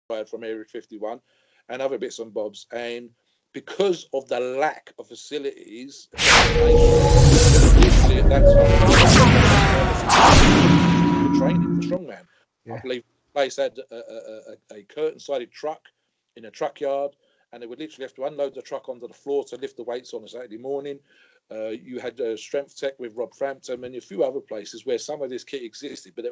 from Area 51 and other bits and bobs. And because of the lack of facilities, at that time, for training for strongman. I Yeah. believe the place had a curtain-sided truck in a truck yard, and they would literally have to unload the truck onto the floor to lift the weights on a Saturday morning. You had Strength Tech with Rob Frampton and a few other places where some of this kit existed, but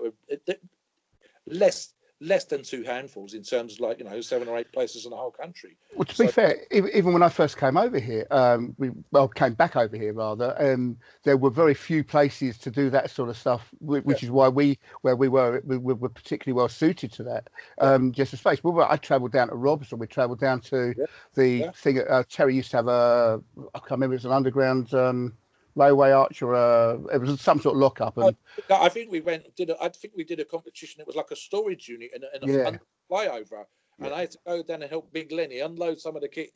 less less than two handfuls in terms of, like, 7 or 8 places in the whole country. Well, to be So fair, even when I first came over here, came back over here rather, there were very few places to do that sort of stuff, which is why we were particularly well suited to that. Just a space. I travelled down to Robson. We travelled down to the thing. Terry used to have I can't remember. It was an underground railway arch, or it was some sort of lockup. And I think we did a competition. It was like a storage unit and a flyover. And I had to go down and help Big Lenny unload some of the kit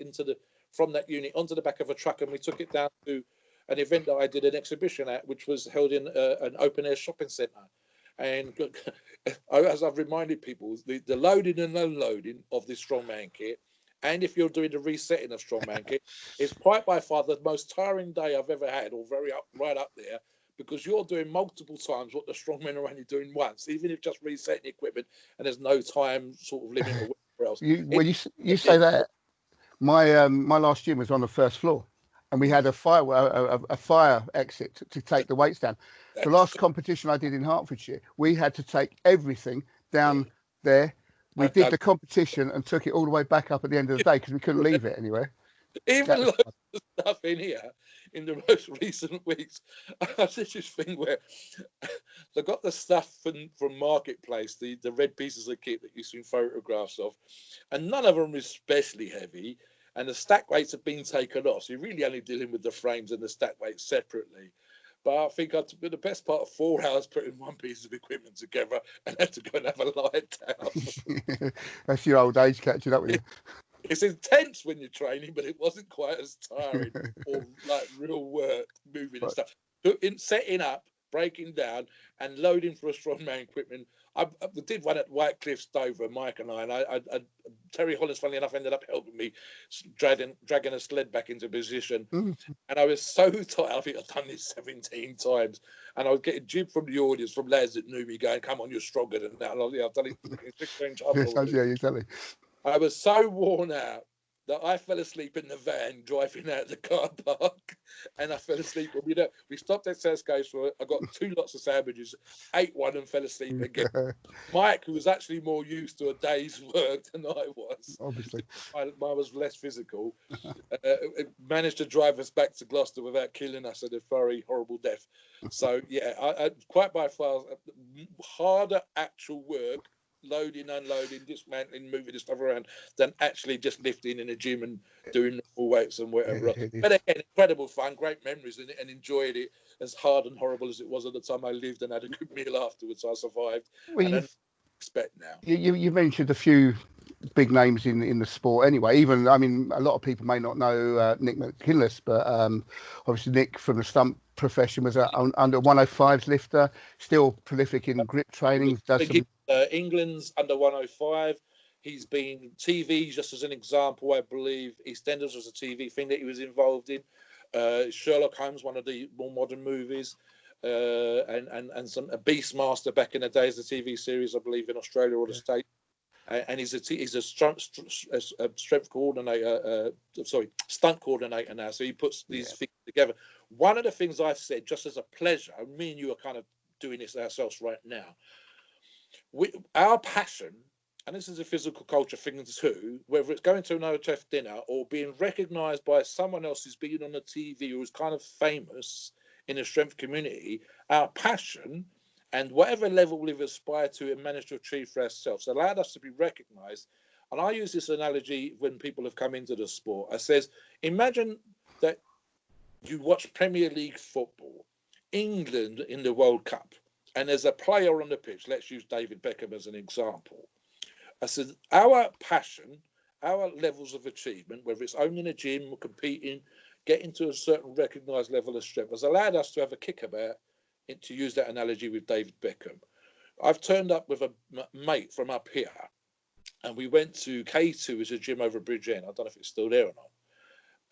from that unit onto the back of a truck, and we took it down to an event that I did an exhibition at, which was held in an open air shopping centre. And as I've reminded people, the loading and unloading of this strongman kit, and if you're doing the resetting of strongman kit, is quite by far the most tiring day I've ever had, or right up there, because you're doing multiple times what the strongmen are only doing once, even if just resetting equipment, and there's no time sort of limit or whatever else. You say that, my last gym was on the first floor, and we had a fire exit to take the weights down. The last competition I did in Hertfordshire, we had to take everything down there. We did the competition and took it all the way back up at the end of the day because we couldn't leave it anywhere. Even loads of stuff in here in the most recent weeks. I did this thing where they got the stuff from Marketplace, the red pieces of kit that you've seen photographs of, and none of them is especially heavy, and the stack weights have been taken off. So you're really only dealing with the frames and the stack weights separately. But I think I took the best part of 4 hours putting one piece of equipment together and had to go and have a lie down. That's your old age catching up with you. It's intense when you're training, but it wasn't quite as tiring or like real work, moving and stuff. In setting up, breaking down, and loading for a strongman equipment. I did one at White Cliffs, Dover, Mike and I Terry Hollis, funnily enough, ended up helping me dragging a sled back into position. And I was so tired. I think I've done this 17 times. And I was getting jib from the audience, from lads that knew me, going, "Come on, you're stronger than that." And I've done it 16 times. Yeah, exactly. I was so worn out that I fell asleep in the van driving out the car park, and I fell asleep. We stopped at Tesco's I got 2 lots of sandwiches, ate one, and fell asleep again. Mike, who was actually more used to a day's work than I was, obviously, I was less physical, managed to drive us back to Gloucester without killing us at a very horrible death. So yeah, I quite by far harder actual work, loading, unloading, dismantling, moving the stuff around, than actually just lifting in a gym and doing the full weights and whatever. But again, incredible fun, great memories, and enjoyed it, as hard and horrible as it was at the time I lived, and had a good meal afterwards. I survived. Well, and I expect now. You mentioned a few big names in the sport anyway. Even, I mean, a lot of people may not know Nick McKinless, but obviously Nick from the stunt profession was under 105s lifter, still prolific in grip training. England's under 105. He's been TV, just as an example, I believe EastEnders was a TV thing that he was involved in. Sherlock Holmes, one of the more modern movies, and some a Beastmaster back in the days, the TV series, I believe, in Australia or the States. And he's a strength coordinator, stunt coordinator now. So he puts these things together. One of the things I've said, just as a pleasure, me and you are kind of doing this ourselves right now. Our passion, and this is a physical culture thing too, whether it's going to an OHF dinner or being recognised by someone else who's been on the TV or who's kind of famous in the strength community, our passion and whatever level we've aspired to and managed to achieve for ourselves allowed us to be recognised. And I use this analogy when people have come into the sport. I says, imagine that you watch Premier League football, England in the World Cup, and there's a player on the pitch. Let's use David Beckham as an example. I said, our passion, our levels of achievement, whether it's owning a gym or competing, getting to a certain recognised level of strength, has allowed us to have a kickabout, to use that analogy with David Beckham. I've turned up with a mate from up here, and we went to K2, is a gym over Bridge End. I don't know if it's still there or not.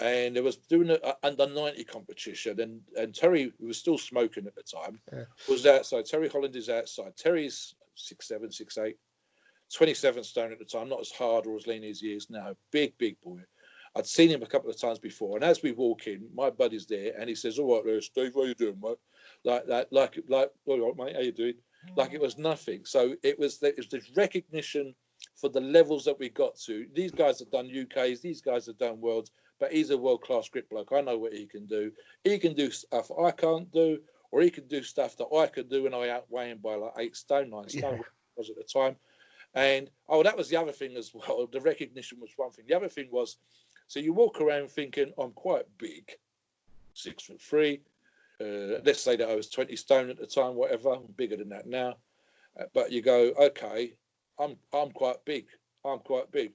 And it was doing an under 90 competition, and Terry, who was still smoking at the time, was outside. Terry Holland is outside. Terry's 6'7", 6'8", 27 stone at the time, not as hard or as lean as he is now. Big boy. I'd seen him a couple of times before, and as we walk in, my buddy's there, and he says, "All right, there, Steve, what are you doing, mate?" Like that, like, all right, mate, how you doing? Like it was nothing. So it was the recognition for the levels that we got to. These guys have done UKs, these guys have done worlds, but he's a world-class grip bloke. I know what he can do. He can do stuff I can't do, or he can do stuff that I could do, and I outweigh him by like 8 stone, 9 stone, was at the time. And that was the other thing as well. The recognition was one thing. The other thing was, so you walk around thinking, I'm quite big, 6'3". Let's say that I was 20 stone at the time, whatever. I'm bigger than that now. But you go, okay, I'm quite big. I'm quite big.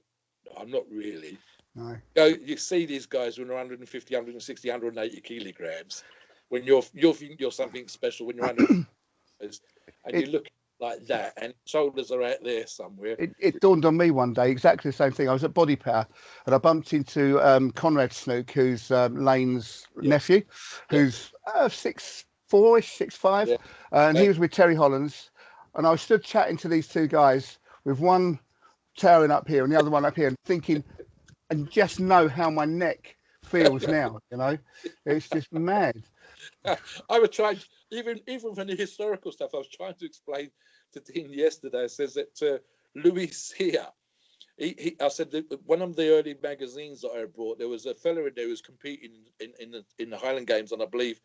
I'm not really. No. You see these guys when they're 150, 160, 180 kilograms. When you think you're something special when you're 100, and you look like that, and shoulders are out there somewhere. It dawned on me one day exactly the same thing. I was at Body Power, and I bumped into Conrad Snook, who's Lane's nephew, who's 6'4", 6'5", and he was with Terry Hollands, and I was stood chatting to these two guys with one towering up here and the other one up here, and thinking, and just know how my neck feels now. You know, it's just mad. I was trying, even from the historical stuff, I was trying to explain to Dean yesterday. I says that Louis Cyr, I said that one of the early magazines that I brought, there was a fella in there who was competing in the Highland Games, and I believe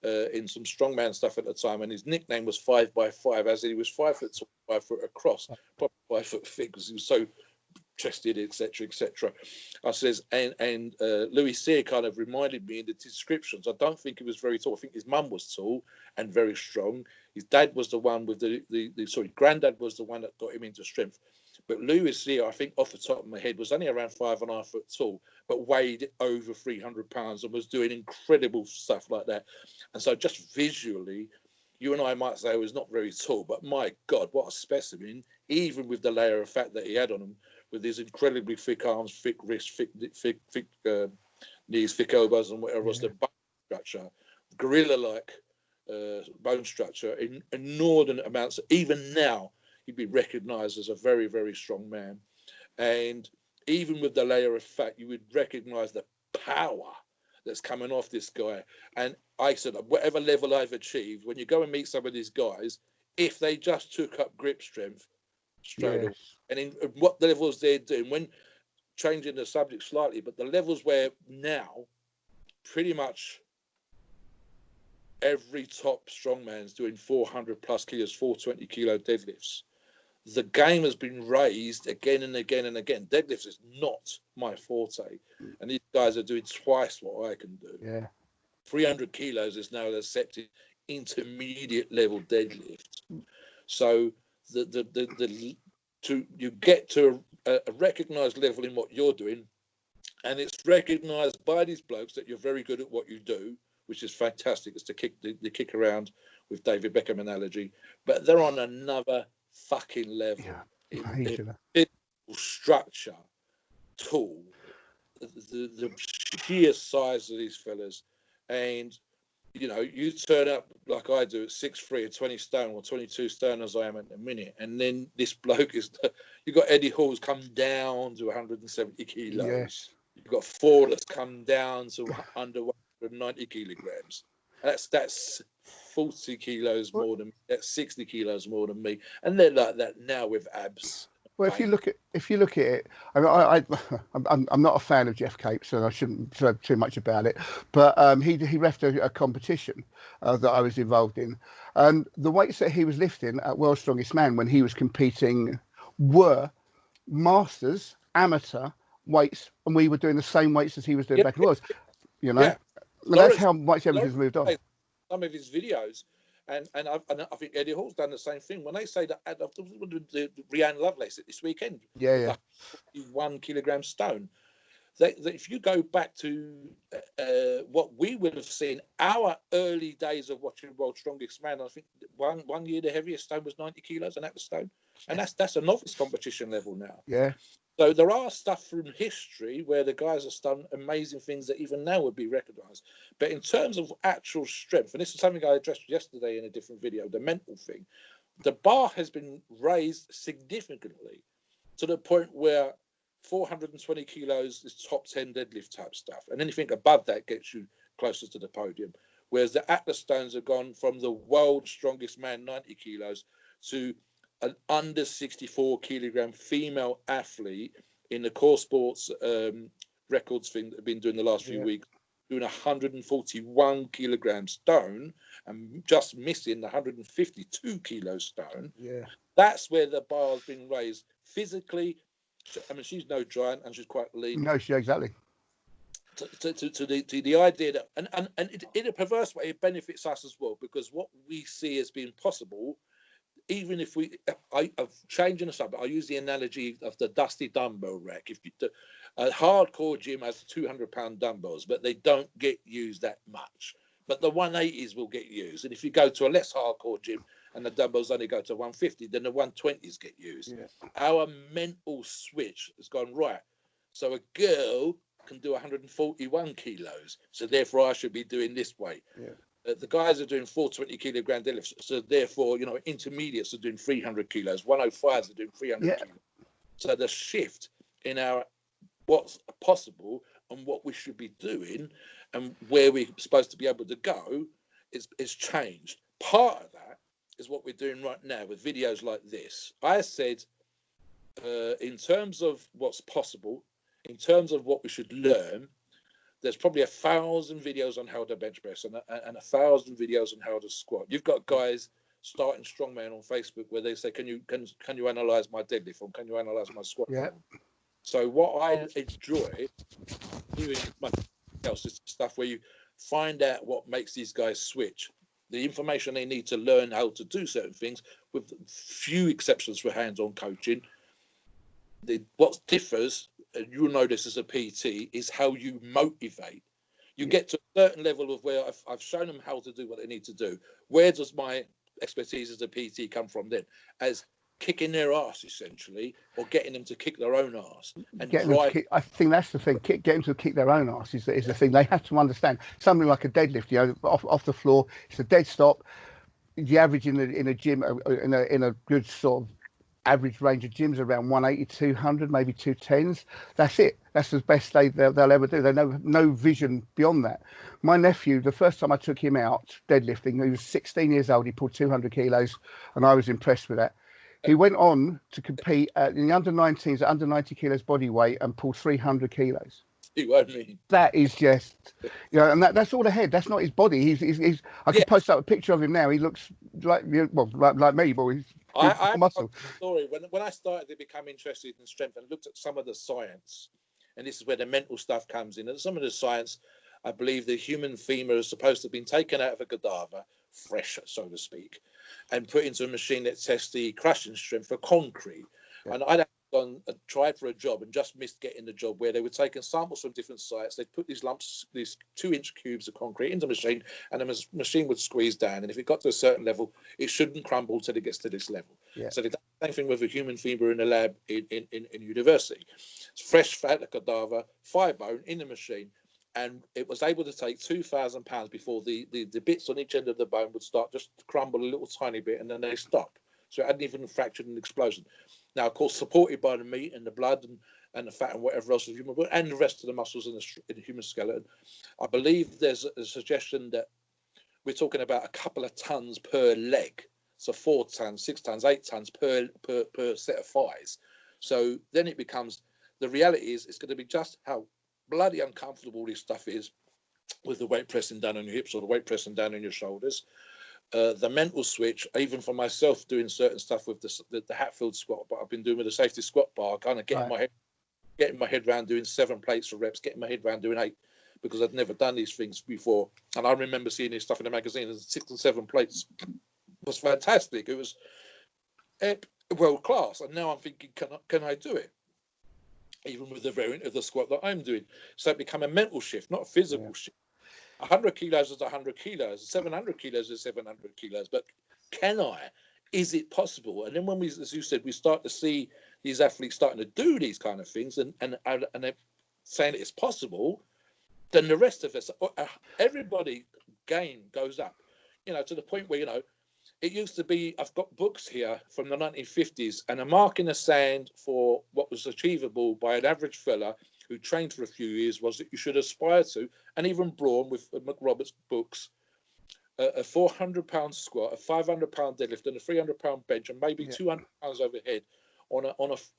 in some strongman stuff at the time, and his nickname was 5x5, as he was 5 foot tall, 5 foot across, probably 5 foot thick, because he was so chested, etc., etc. I says, and Louis Cyr kind of reminded me in the descriptions. I don't think he was very tall. I think his mum was tall and very strong. His dad was the one with granddad was the one that got him into strength. But Louis Cyr, I think off the top of my head, was only around 5.5 foot tall, but weighed over 300 pounds and was doing incredible stuff like that. And so just visually, you and I might say he was not very tall, but my God, what a specimen, even with the layer of fat that he had on him, with his incredibly thick arms, thick wrists, thick knees, thick elbows, and whatever else, the bone structure, gorilla-like bone structure in inordinate amounts. Even now, he'd be recognised as a very, very strong man. And even with the layer of fat, you would recognise the power that's coming off this guy. And I said, whatever level I've achieved, when you go and meet some of these guys, if they just took up grip strength straight away, and in what the levels they're doing, when changing the subject slightly, but the levels where now pretty much every top strongman's doing 400 plus kilos, 420 kilo deadlifts. The game has been raised again and again and again. Deadlifts is not my forte, and these guys are doing twice what I can do. Yeah, 300 kilos is now an accepted intermediate level deadlift. So you get to a recognised level in what you're doing, and it's recognised by these blokes that you're very good at what you do, which is fantastic. It's the kick around with David Beckham analogy, but they're on another fucking level. In structure, tool, the sheer size of these fellas, and you know, you turn up like I do at 6'3", 20 stone or 22 stone as I am at the minute, and then this bloke is. You got Eddie Hall's come down to 170 kilos. Yes. You've got Ford that's come down to under 190 kilograms. That's 40 kilos more than me. That's 60 kilos more than me, and they're like that now with abs. Well, if you look at it, I mean, I'm not a fan of Jeff Capes, so I shouldn't say too much about it. But he refed a competition that I was involved in, and the weights that he was lifting at World's Strongest Man when he was competing were masters, amateur weights, and we were doing the same weights as he was doing back in the Worlds. You know, that's how much everything's moved on. Some of his videos. And I think Eddie Hall's done the same thing. When they say that the Rhiannon Lovelace this weekend, 1 kilogram stone. that if you go back to what we would have seen, our early days of watching World's Strongest Man, I think one year the heaviest stone was 90 kilos, and that was stone. And that's a novice competition level now. Yeah. So there are stuff from history where the guys have done amazing things that even now would be recognised. But in terms of actual strength, and this is something I addressed yesterday in a different video, the mental thing, the bar has been raised significantly to the point where 420 kilos is top 10 deadlift type stuff. And anything above that gets you closer to the podium. Whereas the Atlas stones have gone from the world's strongest man, 90 kilos, to an under 64 kilogram female athlete in the core sports records thing that I've been doing the last few weeks, doing 141 kilogram stone and just missing the 152 kilo stone. Yeah. That's where the bar's been raised physically. I mean, she's no giant and she's quite lean. No, exactly. To the idea that, and in a perverse way, it benefits us as well, because what we see as being possible, even if I'm changing the subject, I use the analogy of the dusty dumbbell rack. If a hardcore gym has 200-pound dumbbells, but they don't get used that much. But the 180s will get used. And if you go to a less hardcore gym and the dumbbells only go to 150, then the 120s get used. Yeah. Our mental switch has gone right. So a girl can do 141 kilos. So therefore I should be doing this weight. Yeah. The guys are doing 420 kilogram deadlifts. So therefore, intermediates are doing 300 kilos. 105s are doing 300 kilos. So the shift in our what's possible and what we should be doing and where we're supposed to be able to go is changed. Part of that is what we're doing right now with videos like this. I said, in terms of what's possible, in terms of what we should learn, there's probably 1,000 videos on how to bench press and 1,000 videos on how to squat. You've got guys starting strongman on Facebook where they say, can you analyze my deadlift or can you analyze my squat? Yeah. So what I enjoy doing much else is stuff where you find out what makes these guys switch. The information they need to learn how to do certain things, with few exceptions for hands-on coaching. What differs, and you'll know this as a PT, is how you motivate. You get to a certain level of where I've shown them how to do what they need to do. Where does my expertise as a PT come from then? As kicking their ass, essentially, or getting them to kick their own ass. And I think that's the thing. Get them to kick their own ass is the thing. They have to understand something like a deadlift. Off the floor, it's a dead stop. The average in a gym, in a good sort of average range of gyms, around 180, 200, maybe 210s. That's it. That's the best they'll ever do. They have no vision beyond that. My nephew, the first time I took him out deadlifting, he was 16 years old. He pulled 200 kilos, and I was impressed with that. He went on to compete in the under-19s at under 90 kilos body weight and pulled 300 kilos. That is just, and that's all the head. That's not his body. He's I could post up a picture of him now. He looks like me, but he's I muscle. Story when I started to become interested in strength and looked at some of the science, and this is where the mental stuff comes in. And some of the science, I believe the human femur is supposed to have been taken out of a cadaver, fresh, so to speak, and put into a machine that tests the crushing strength for concrete. Yeah. And I'd tried for a job and just missed getting the job, where they were taking samples from different sites. They'd put these lumps, these 2-inch cubes of concrete into the machine, and the machine would squeeze down. And if it got to a certain level, it shouldn't crumble till it gets to this level. Yeah. So they did the same thing with a human femur in a lab in university. It's fresh fat, a cadaver, fire bone in the machine. And it was able to take 2,000 pounds before the bits on each end of the bone would start just to crumble a little tiny bit, and then they stop. So it hadn't even fractured an explosion. Now, of course, supported by the meat and the blood and the fat and whatever else of the human body, and the rest of the muscles in the human skeleton. I believe there's a suggestion that we're talking about a couple of tons per leg. So 4 tons, 6 tons, 8 tons per set of thighs. So then it becomes, the reality is it's going to be just how bloody uncomfortable this stuff is with the weight pressing down on your hips or the weight pressing down on your shoulders. The mental switch, even for myself doing certain stuff with the Hatfield squat, but I've been doing with the safety squat bar, kind of getting my head around doing 7 plates for reps, getting my head around doing 8, because I'd never done these things before. And I remember seeing this stuff in the magazine, and 6 and 7 plates was fantastic. It was world class. And now I'm thinking, can I do it? even with the variant of the squat that I'm doing. So it become a mental shift, not a physical shift. 100 kilos is 100 kilos, 700 kilos is 700 kilos. But can I? Is it possible? And then when we, as you said, we start to see these athletes starting to do these kind of things and they're saying it's possible, then the rest of us, everybody game goes up, to the point where, it used to be, I've got books here from the 1950s, and a mark in the sand for what was achievable by an average fella who trained for a few years was that you should aspire to, and even Braun with McRoberts' books, a 400-pound squat, a 500-pound deadlift, and a 300-pound bench, and maybe 200 pounds overhead on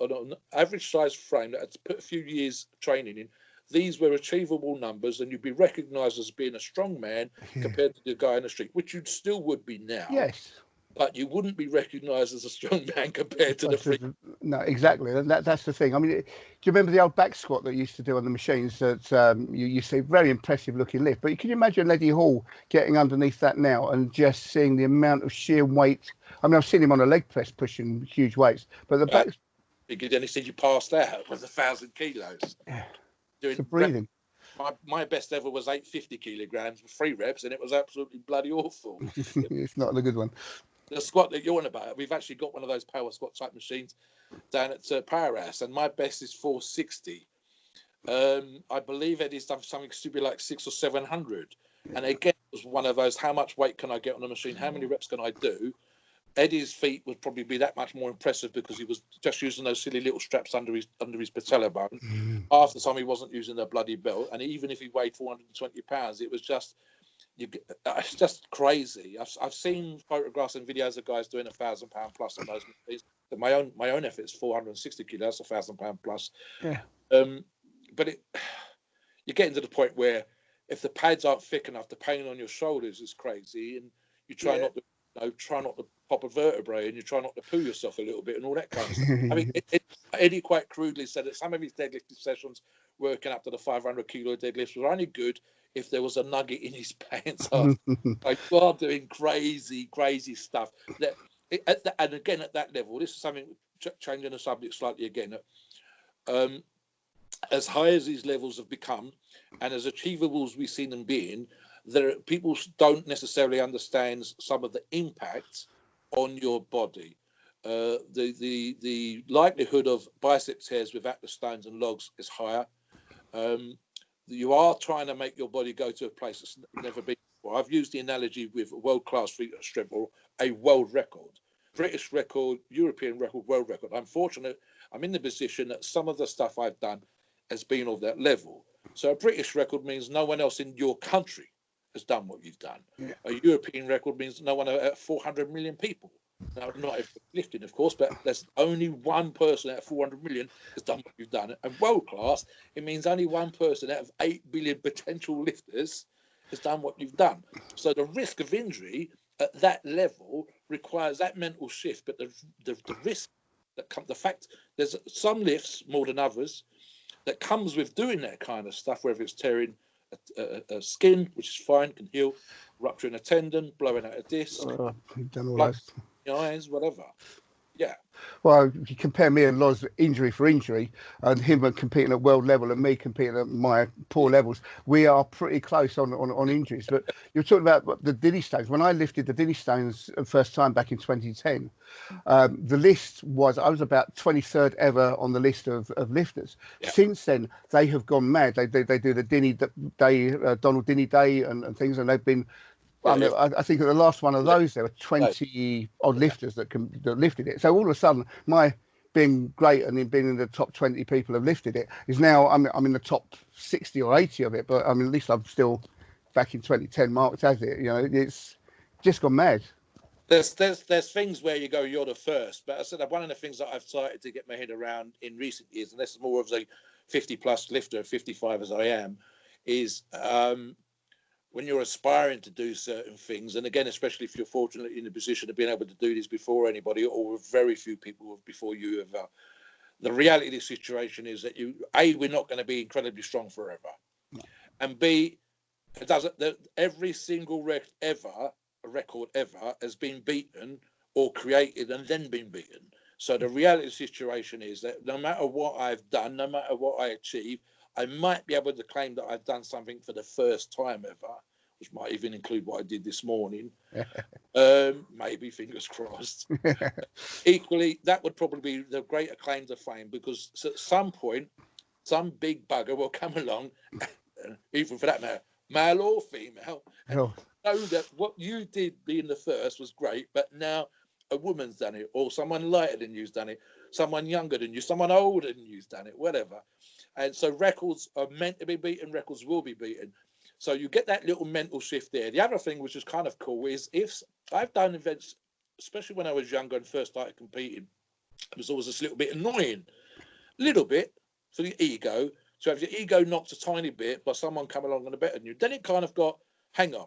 an average size frame that had to put a few years training in. These were achievable numbers, and you'd be recognised as being a strong man compared to the guy in the street, which you still would be now. Yes. But you wouldn't be recognised as a strong man compared to the freak. No, exactly. And that's the thing. I mean, do you remember the old back squat that you used to do on the machines that you see very impressive looking lift? But can you imagine Eddie Hall getting underneath that now and just seeing the amount of sheer weight? I mean, I've seen him on a leg press pushing huge weights, but the back. Then he said you passed out with 1,000 kilos. Yeah. Doing breathing. My best ever was 850 kilograms with 3 reps, and it was absolutely bloody awful. It's not a good one. The squat that you're on about, we've actually got one of those power squat type machines down at Powerhouse, and my best is 460. I believe Eddie's done something stupid like 600 or 700. And again, it was one of those, how much weight can I get on the machine? How many reps can I do? Eddie's feet would probably be that much more impressive because he was just using those silly little straps under his patella bone. Half the time he wasn't using a bloody belt, and even if he weighed 420 pounds, it was just it's just crazy. I've seen photographs and videos of guys doing 1,000 pound plus on those machines. But my own effort is 460 kilos, 1,000 pound plus. Yeah. But you're getting to the point where if the pads aren't thick enough, the pain on your shoulders is crazy, and you try not to pop a vertebrae, and you try not to poo yourself a little bit, and all that kind of stuff. I mean, Eddie quite crudely said that some of his deadlifting sessions, working up to the 500 kilo deadlifts, were only good if there was a nugget in his pants. Like, you are doing crazy stuff. And again, at that level, this is something, changing the subject slightly again. As high as these levels have become, and as achievable as we see them being, people don't necessarily understand some of the impact on your body. The likelihood of bicep tears with Atlas stones and logs is higher. You are trying to make your body go to a place that's never been before. I've used the analogy with a world-class feat strength, or a world record, British record, European record, world record. I'm fortunate. I'm in the position that some of the stuff I've done has been of that level. So a British record means no one else in your country has done what you've done. Yeah. A European record means no one out of 400 million people. Now, not every lifting, of course, but there's only one person out of 400 million has done what you've done. And world class, it means only one person out of 8 billion potential lifters has done what you've done. So the risk of injury at that level requires that mental shift. But the risk that comes, the fact there's some lifts more than others that comes with doing that kind of stuff, whether it's tearing a skin, which is fine, can heal, rupturing a tendon, blowing out a disc, done all those. Eyes, whatever. Yeah. Well, if you compare me and Loz injury for injury, and him competing at world level and me competing at my poor levels, we are pretty close on injuries. But you're talking about the Dinnie Stones. When I lifted the Dinnie Stones the first time back in 2010, the list was, I was about 23rd ever on the list of lifters. Yeah. Since then, they have gone mad. They do the Dinnie Day, Donald Dinnie Day and things, and they've been... I think at the last one of those, there were 20 odd lifters that lifted it. So all of a sudden, my being great and then being in the top 20 people have lifted it is now I'm in the top 60 or 80 of it. But I mean, at least I'm still back in 2010 marked as it. You know, it's just gone mad. There's things where you go, you're the first. But I said one of the things that I've started to get my head around in recent years, and this is more of a 50 plus lifter, 55 as I am, is when you're aspiring to do certain things, and again, especially if you're fortunate in the position of being able to do this before anybody, or very few people before you have, the reality of the situation is that we're not going to be incredibly strong forever, no. And B, every single record ever has been beaten or created and then been beaten. So the reality situation is that no matter what I've done, no matter what I achieve, I might be able to claim that I've done something for the first time ever, which might even include what I did this morning. Maybe, fingers crossed. Equally, that would probably be the greater claim to fame, because at some point, some big bugger will come along, even for that matter, male or female, and know that what you did being the first was great, but now a woman's done it, or someone lighter than you's done it, someone younger than you, someone older than you's done it, whatever. And so records are meant to be beaten, records will be beaten. So you get that little mental shift there. The other thing, which is kind of cool, is if I've done events, especially when I was younger and first started competing, it was always a little bit annoying, little bit for the ego. So if your ego knocked a tiny bit by someone coming along and better than you, then it kind of got, hang on,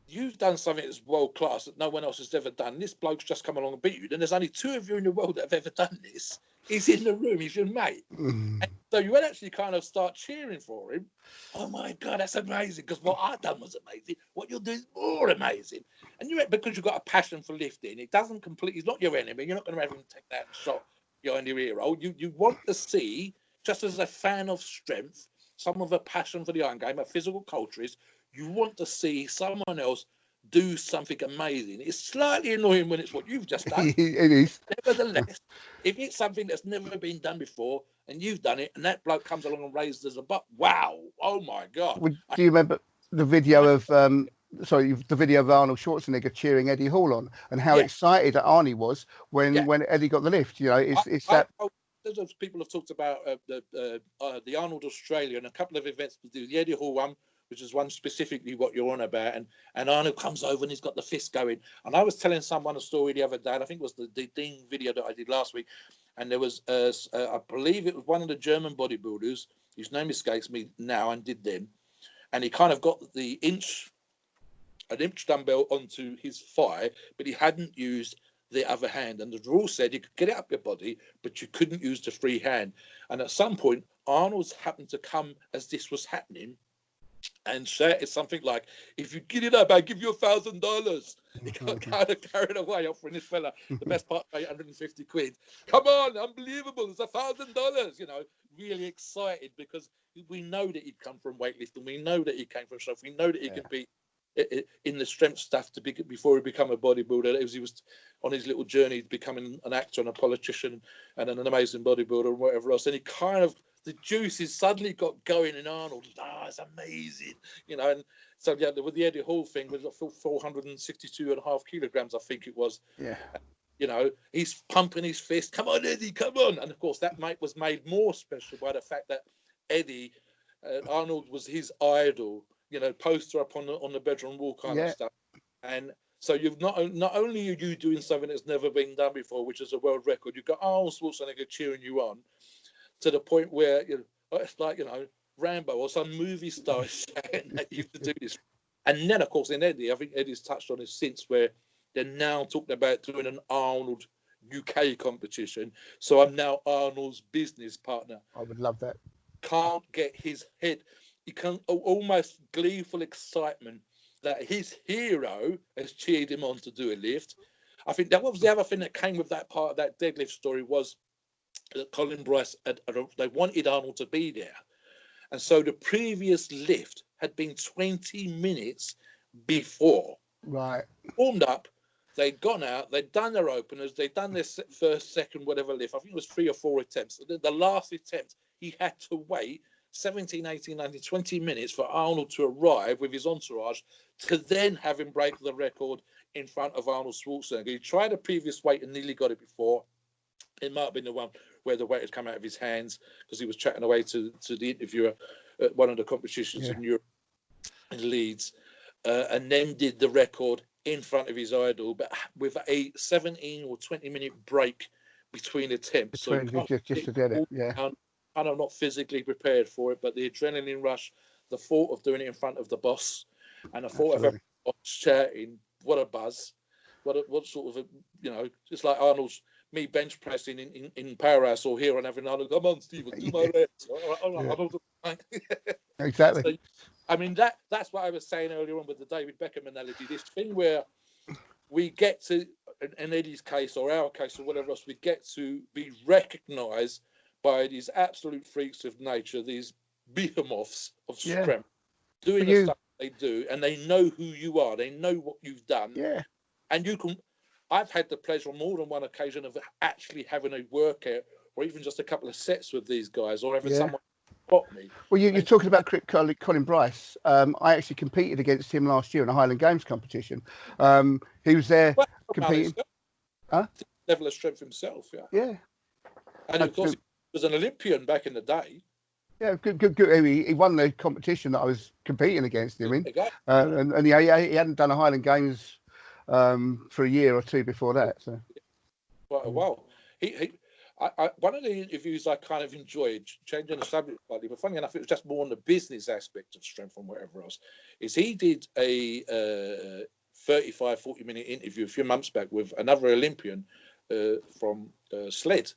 you've done something that's world class that no one else has ever done. This bloke's just come along and beat you. Then there's only 2 of you in the world that have ever done this. He's in the room. He's your mate. And so you would actually kind of start cheering for him. Oh my God, that's amazing! Because what I've done was amazing. What you're doing is more amazing. And because you've got a passion for lifting, it doesn't completely. He's not your enemy. You're not going to have him take that shot behind your ear hole. You want to see, just as a fan of strength, someone with a passion for the iron game, a physical culturist. You want to see someone else do something amazing. It's slightly annoying when it's what you've just done. It is. Nevertheless, if it's something that's never been done before and you've done it, and that bloke comes along and raises a butt, wow, oh my God. Do you remember the video of the video of Arnold Schwarzenegger cheering Eddie Hall on, and how excited Arnie was when Eddie got the lift? You know, it's that. Those people have talked about the Arnold Australia and a couple of events to do the Eddie Hall one, which is one specifically what you're on about, and Arnold comes over and he's got the fist going. And I was telling someone a story the other day, and I think it was the Dean video that I did last week, and there was, I believe it was one of the German bodybuilders, whose name escapes me now, and did them, and he kind of got an inch dumbbell onto his thigh, but he hadn't used the other hand, and the rule said you could get it up your body, but you couldn't use the free hand. And at some point, Arnold's happened to come as this was happening, and shouted something like, "If you get it up, I give you $1,000. He got kind of carried away offering this fella the best part of 850 quid. Come on, unbelievable! It's $1,000. You know, really excited because we know that he'd come from weightlifting. We know that he came from stuff. We know that he could be in the strength stuff before he became a bodybuilder. He was on his little journey becoming an actor and a politician and an amazing bodybuilder and whatever else. And he kind of, the juices suddenly got going in Arnold. It's amazing, you know. And so with the Eddie Hall thing, was 462.5 kilograms, I think it was. Yeah. You know, he's pumping his fist. Come on, Eddie, come on! And of course, that was made more special by the fact that Eddie Arnold was his idol. You know, poster up on the bedroom wall kind of stuff. And so you've not only are you doing something that's never been done before, which is a world record. You've got Arnold Schwarzenegger cheering you on, to the point where it's like, you know, Rambo or some movie star saying that you have to do this. And then, of course, in Eddie, I think Eddie's touched on this since, where they're now talking about doing an Arnold UK competition. So I'm now Arnold's business partner. I would love that. Can't get his head. You can almost gleeful excitement that his hero has cheered him on to do a lift. I think that was the other thing that came with that part of that deadlift story, was that Colin Bryce they wanted Arnold to be there, and so the previous lift had been 20 minutes before. Right. Warmed up, they'd gone out, they'd done their openers, they'd done their first, second, whatever lift. I think it was 3 or 4 attempts. The last attempt, he had to wait 17, 18, 19, 20 minutes for Arnold to arrive with his entourage to then have him break the record in front of Arnold Schwarzenegger. He tried a previous weight and nearly got it before. It might have been the one where the weight had come out of his hands because he was chatting away to the interviewer at one of the competitions in Europe, in Leeds, and then did the record in front of his idol, but with a 17 or 20-minute break between attempts. So just to get it, And I'm not physically prepared for it, but the adrenaline rush, the thought of doing it in front of the boss, and the thought of everyone chatting, what a buzz, what sort of it's like Arnold's me bench pressing in Powerhouse, or here and having Arnold, come on, Stephen, do my reps. Exactly. So, I mean, that's what I was saying earlier on with the David Beckham analogy. This thing where we get to, in Eddie's case or our case or whatever else, we get to be recognised by these absolute freaks of nature, these behemoths of strength, doing the stuff they do, and they know who you are, they know what you've done, and you can. I've had the pleasure on more than one occasion of actually having a workout or even just a couple of sets with these guys, or having someone spot me. Well, you're talking about Colin Bryce. I actually competed against him last year in a Highland Games competition. He was there competing. Level of strength himself, yeah. And of course, he was an Olympian back in the day. Yeah, good. He won the competition that I was competing against him in, and he hadn't done a Highland Games for a year or two before that. So quite a while. One of the interviews I kind of enjoyed, changing the subject slightly, but funny enough, it was just more on the business aspect of strength and whatever else, is he did a 35, 40-minute interview a few months back with another Olympian from Sled,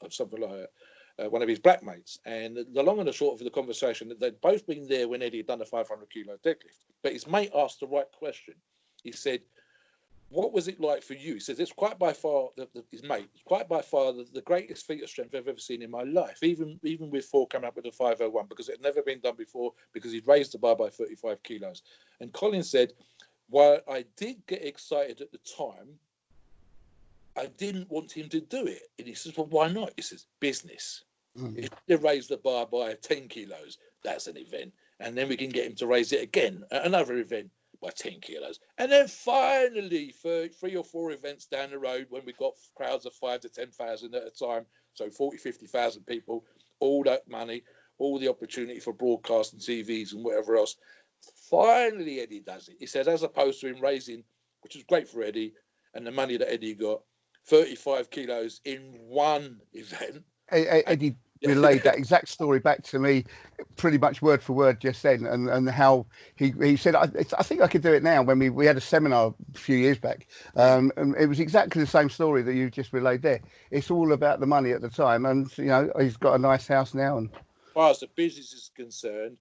or something like that, one of his black mates. And the long and the short of the conversation, they'd both been there when Eddie had done a 500-kilo deadlift. But his mate asked the right question. He said, what was it like for you? He says, it's quite by far, his mate, it's quite by far the greatest feat of strength I've ever seen in my life, even with Thor coming up with a 501, because it had never been done before, because he'd raised the bar by 35 kilos. And Colin said, while I did get excited at the time, I didn't want him to do it. And he says, well, why not? He says, business. If they raise the bar by 10 kilos, that's an event. And then we can get him to raise it again at another event by 10 kilos. And then finally, for 3 or 4 events down the road, when we got crowds of 5 to 10,000 at a time, so 40, 50,000 people, all that money, all the opportunity for broadcast and TVs and whatever else, finally Eddie does it. He says, as opposed to him raising, which was great for Eddie, and the money that Eddie got, 35 kilos in one event. Eddie relayed that exact story back to me pretty much word for word just then, and how he said, I think I could do it now, when we had a seminar a few years back, and it was exactly the same story that you just relayed there. It's all about the money at the time, and he's got a nice house now. And as far as the business is concerned,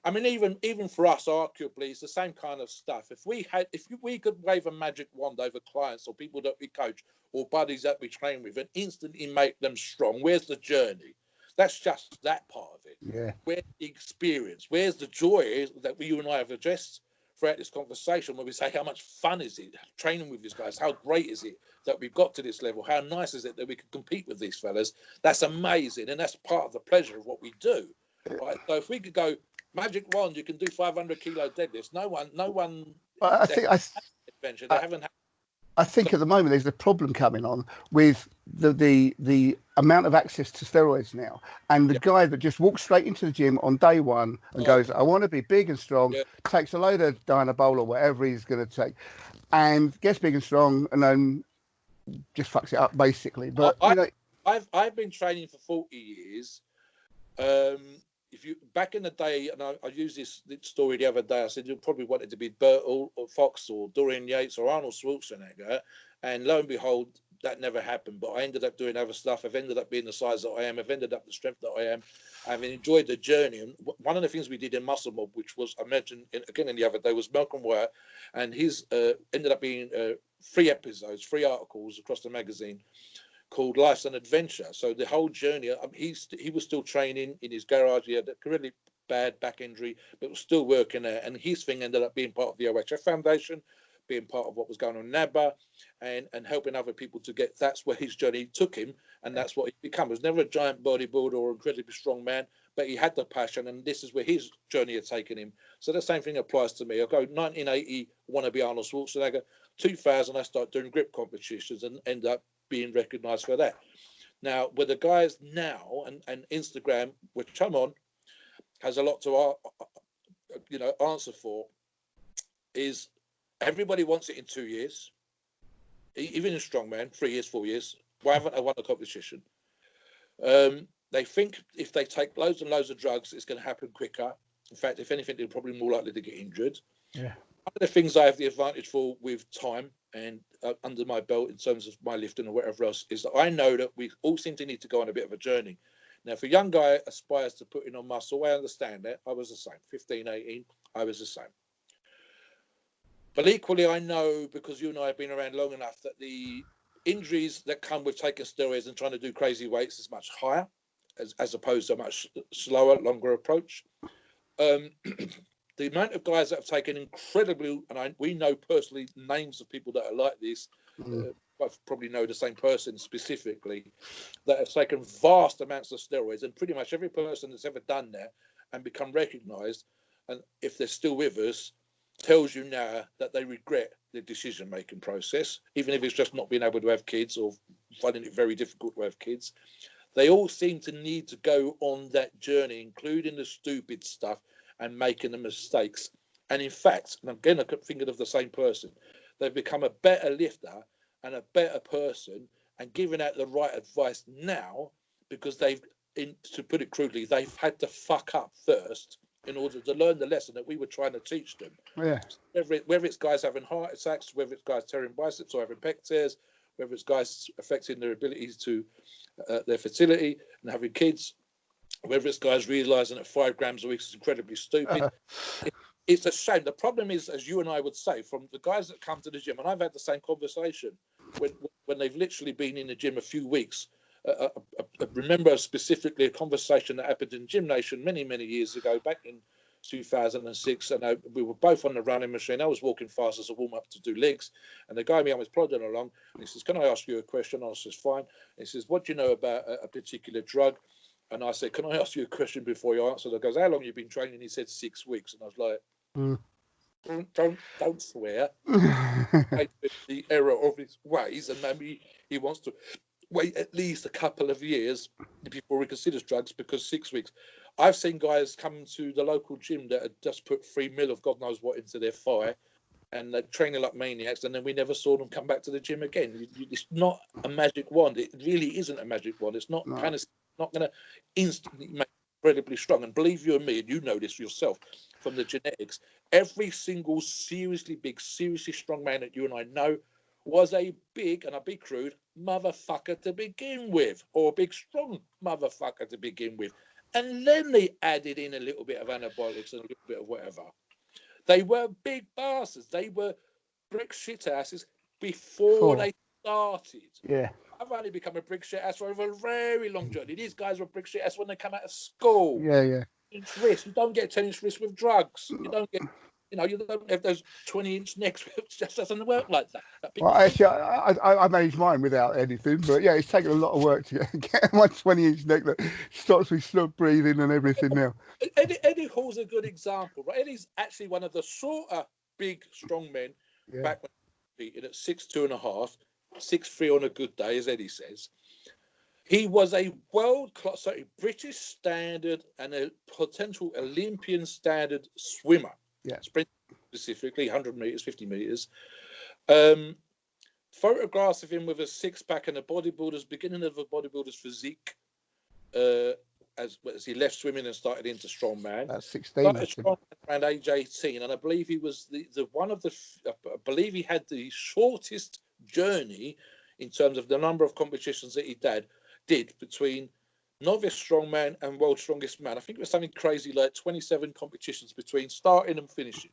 I mean, even for us, arguably, it's the same kind of stuff. If we could wave a magic wand over clients or people that we coach or buddies that we train with and instantly make them strong, where's the journey? That's just that part of it. Yeah. Where's the experience? Where's the joy that you and I have addressed throughout this conversation, where we say, how much fun is it training with these guys? How great is it that we've got to this level? How nice is it that we can compete with these fellas? That's amazing. And that's part of the pleasure of what we do. Right? So if we could go, magic wand, you can do 500-kilo deadlifts. No one. I think adventure. They haven't had. I think at the moment there's a problem coming on with the amount of access to steroids now, and the guy that just walks straight into the gym on day one and goes, I want to be big and strong, takes a load of Dynabol or whatever he's going to take, and gets big and strong, and then just fucks it up basically. But I've been training for 40 years. If you back in the day, and I used this story the other day, I said you probably wanted to be Bert or Fox or Dorian Yates or Arnold Schwarzenegger, and lo and behold, that never happened. But I ended up doing other stuff. I've ended up being the size that I am. I've ended up the strength that I am. I've enjoyed the journey. And one of the things we did in Muscle Mob, which was I mentioned again in the other day, was Malcolm Wyatt, and his ended up being 3 episodes, 3 articles across the magazine, called Life's an Adventure. So the whole journey, he was still training in his garage. He had a really bad back injury, but was still working there. And his thing ended up being part of the OHF Foundation, being part of what was going on in NABBA, and helping other people to get. That's where his journey took him, and that's what he became. He was never a giant bodybuilder or incredibly strong man, but he had the passion, and this is where his journey had taken him. So the same thing applies to me. I go 1980, want to be Arnold Schwarzenegger. 2000, I start doing grip competitions and end up being recognized for that. Now, with the guys now and Instagram, which I'm on, has a lot to answer for, is everybody wants it in 2 years, even in strongman, 3 years, 4 years. Why haven't I won a competition? They think if they take loads and loads of drugs, it's going to happen quicker. In fact, if anything, they're probably more likely to get injured. Yeah. One of the things I have the advantage for with time and under my belt in terms of my lifting or whatever else is that I know that we all seem to need to go on a bit of a journey. Now, if a young guy aspires to putting on muscle, I understand that. I was the same. 15, 18, I was the same. But equally, I know, because you and I have been around long enough, that the injuries that come with taking steroids and trying to do crazy weights is much higher, as opposed to a much slower, longer approach. The amount of guys that have taken incredibly, and we know personally names of people that are like this, I probably know the same person specifically, that have taken vast amounts of steroids, and pretty much every person that's ever done that and become recognised, and if they're still with us, tells you now that they regret the decision-making process, even if it's just not being able to have kids or finding it very difficult to have kids. They all seem to need to go on that journey, including the stupid stuff and making the mistakes. And in fact, and again, I could think of the same person, they've become a better lifter and a better person and giving out the right advice now because to put it crudely, they've had to fuck up first in order to learn the lesson that we were trying to teach them. Yeah. Whether it's guys having heart attacks, whether it's guys tearing biceps or having pec tears, whether it's guys affecting their abilities to their fertility and having kids, whether it's guys realising that 5 grams a week is incredibly stupid. It's a shame. The problem is, as you and I would say, from the guys that come to the gym, and I've had the same conversation when they've literally been in the gym a few weeks. I remember specifically a conversation that happened in Gym Nation many, many years ago, back in 2006, and we were both on the running machine. I was walking fast as a warm-up to do legs, and the guy me, I was plodding along, and he says, "Can I ask you a question?" I says, "Fine." He says, "What do you know about a particular drug?" And I said, "Can I ask you a question before you answer?" He goes, "How long have you been training?" He said, 6 weeks. And I was like, don't swear. The error of his ways, and maybe he wants to wait at least a couple of years before he considers drugs, because 6 weeks. I've seen guys come to the local gym that had just put 3 mil of God knows what into their thigh, and they're training like maniacs, and then we never saw them come back to the gym again. It's not a magic wand. It really isn't a magic wand. It's not kind of not going to instantly make incredibly strong. And believe you and me, and you know this yourself from the genetics, every single seriously big, seriously strong man that you and I know was a big, and I'll be crude, motherfucker to begin with, or a big, strong motherfucker to begin with. And then they added in a little bit of anabolics and a little bit of whatever. They were big bastards. They were brick shit asses before they started. Yeah. I've only become a brick shit ass for a very long journey. These guys were brick shit ass when they come out of school. Yeah. 10-inch wrist. You don't get 10-inch wrist with drugs. You don't get, you don't have those 20-inch necks. It just doesn't work like that. Well, actually, I managed mine without anything, but yeah, it's taken a lot of work to get my 20-inch neck that stops me stop breathing and everything now. Eddie Hall's a good example, right? Eddie's actually one of the shorter, big, strong men back when he was at 6'2.5", 6'3" on a good day, as Eddie says. He was a world-class, British standard and a potential Olympian standard swimmer. Yeah. Sprint specifically, 100 meters, 50 meters. Photographs of him with a six-pack and a bodybuilder's beginning of a bodybuilder's physique as he left swimming and started into strongman. That's 16. Around age 18, and I believe he was I believe he had the shortest journey in terms of the number of competitions that he did between novice strongman and world strongest man. I think it was something crazy like 27 competitions between starting and finishing,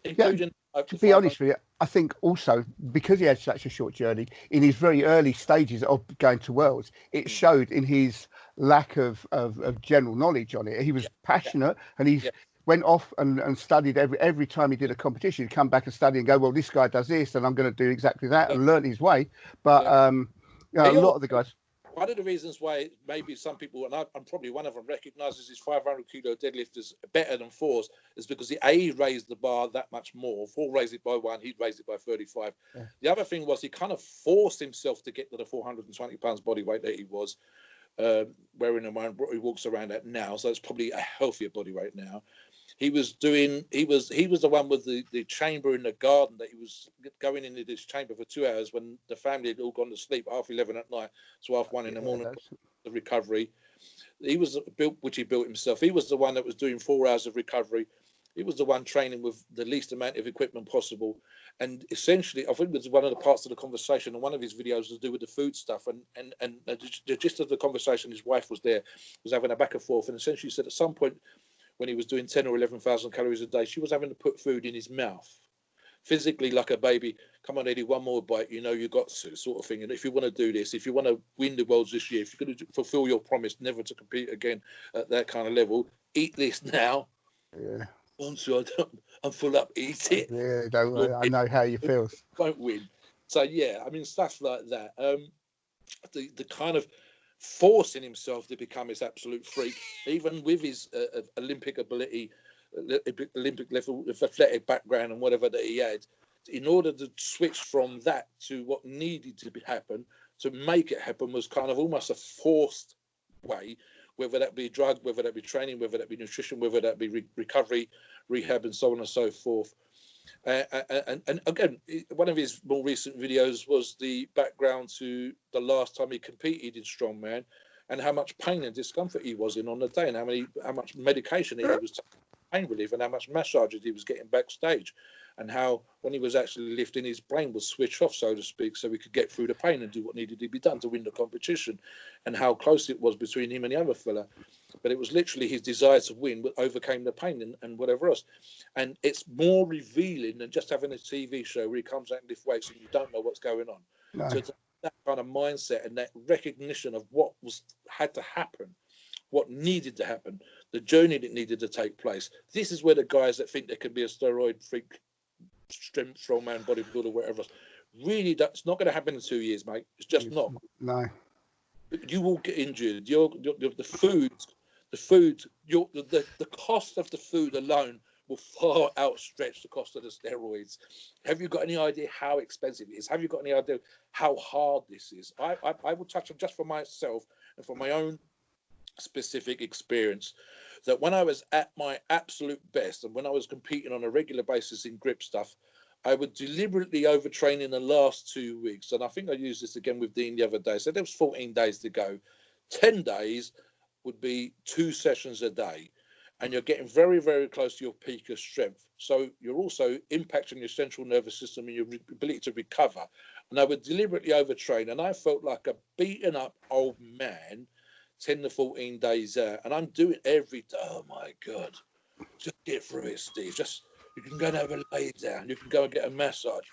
including. To be honest with you, I think also because he had such a short journey in his very early stages of going to Worlds, it showed in his lack of general knowledge on it. He was passionate and he went off and studied every time he did a competition. He'd come back and study and go, well, this guy does this and I'm going to do exactly that, and learn his way. But a lot of the guys. One of the reasons why maybe some people, and I'm probably one of them, recognises his 500 kilo deadlift as better than Thor's is because he raised the bar that much more. Thor raised it by 1, he'd raised it by 35. Yeah. The other thing was he kind of forced himself to get to the 420 pounds body weight that he was wearing and he walks around at now. So it's probably a healthier body weight now. He was the one with the chamber in the garden that he was going into this chamber for 2 hours when the family had all gone to sleep, 11:30 at night to 1:30 in the morning. The recovery. He was which he built himself. He was the one that was doing 4 hours of recovery. He was the one training with the least amount of equipment possible. And essentially, I think it was one of the parts of the conversation, and one of his videos was to do with the food stuff. And the gist of the conversation, his wife was there, was having a back and forth, and essentially said at some point, when he was doing 10 or 11,000 calories a day, she was having to put food in his mouth. physically like a baby. Come on, Eddie, one more bite. You know you got to, sort of thing. And if you want to do this, if you want to win the Worlds this year, if you're going to fulfil your promise never to compete again at that kind of level, eat this now. Yeah. I'm full up. Eat it. Yeah, don't worry. I know how you feel. Won't win. So yeah, I mean stuff like that. The kind of forcing himself to become this absolute freak, even with his Olympic ability, Olympic level athletic background and whatever that he had, in order to switch from that to what needed to happen to make it happen was kind of almost a forced way, whether that be drug, whether that be training, whether that be nutrition, whether that be recovery, rehab, and so on and so forth. And again, one of his more recent videos was the background to the last time he competed in strongman, and how much pain and discomfort he was in on the day, and how much medication he was taking, pain relief, and how much massages he was getting backstage, and how when he was actually lifting, his brain was switched off, so to speak, so he could get through the pain and do what needed to be done to win the competition, and how close it was between him and the other fella. But it was literally his desire to win that overcame the pain and whatever else. And it's more revealing than just having a TV show where he comes out and lift weights and you don't know what's going on. No. So it's that kind of mindset and that recognition of what had to happen, what needed to happen, the journey that needed to take place. This is where the guys that think they can be a steroid freak, strongman, bodybuilder, whatever else, really, that's not going to happen in 2 years, mate. It's just not. No. You will get injured. The cost of the food alone will far outstretch the cost of the steroids. Have you got any idea how expensive it is? Have you got any idea how hard this is? I will touch on, just for myself and for my own specific experience, that when I was at my absolute best and when I was competing on a regular basis in grip stuff, I would deliberately overtrain in the last 2 weeks. And I think I used this again with Dean the other day. So there was 14 days to go. 10 days would be 2 sessions a day. And you're getting very, very close to your peak of strength. So you're also impacting your central nervous system and your ability to recover. And I would deliberately overtrain. And I felt like a beaten up old man 10 to 14 days out. And I'm doing every day. Oh, my God. Just get through it, Steve. You can go and have a lay down. You can go and get a massage.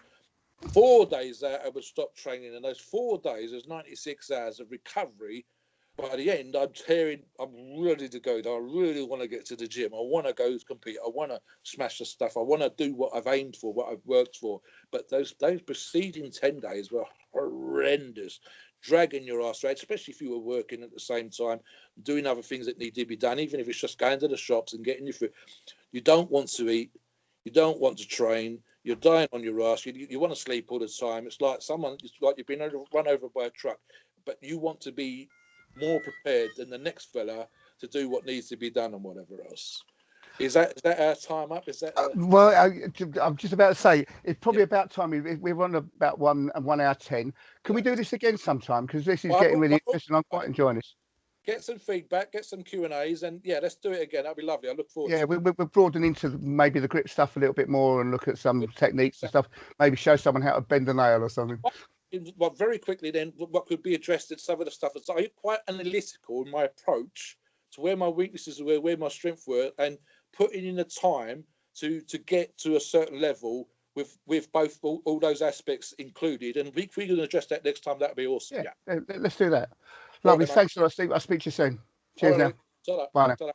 4 days out, I would stop training. And those 4 days, there's 96 hours of recovery. By the end, I'm ready to go. I really want to get to the gym. I want to go compete. I want to smash the stuff. I want to do what I've aimed for, what I've worked for. But those preceding 10 days were horrendous. Dragging your ass right, especially if you were working at the same time, doing other things that need to be done, even if it's just going to the shops and getting your food. You don't want to eat. You don't want to train. You're dying on your ass. You want to sleep all the time. It's like you've been run over by a truck, but you want to be more prepared than the next fella to do what needs to be done and whatever else. Is that our time up? Is that? Well, I'm just about to say it's probably about time. We're on about 1 hour 10. Can we do this again sometime? Because this is getting really interesting. I'm quite enjoying this. Get some feedback, get some Q&As, and yeah, let's do it again. That'd be lovely. I look forward to it. We're broadening into maybe the grip stuff a little bit more and look at some techniques and stuff. Maybe show someone how to bend a nail or something. Well, very quickly then, what could be addressed in some of the stuff? I'm quite analytical in my approach to where my weaknesses were, where my strengths were, and putting in the time to get to a certain level with both all those aspects included. And if we can address that next time, that'd be awesome. Yeah. Let's do that. Lovely. Thanks a lot, Steve. I'll speak to you soon. Cheers now. Bye now.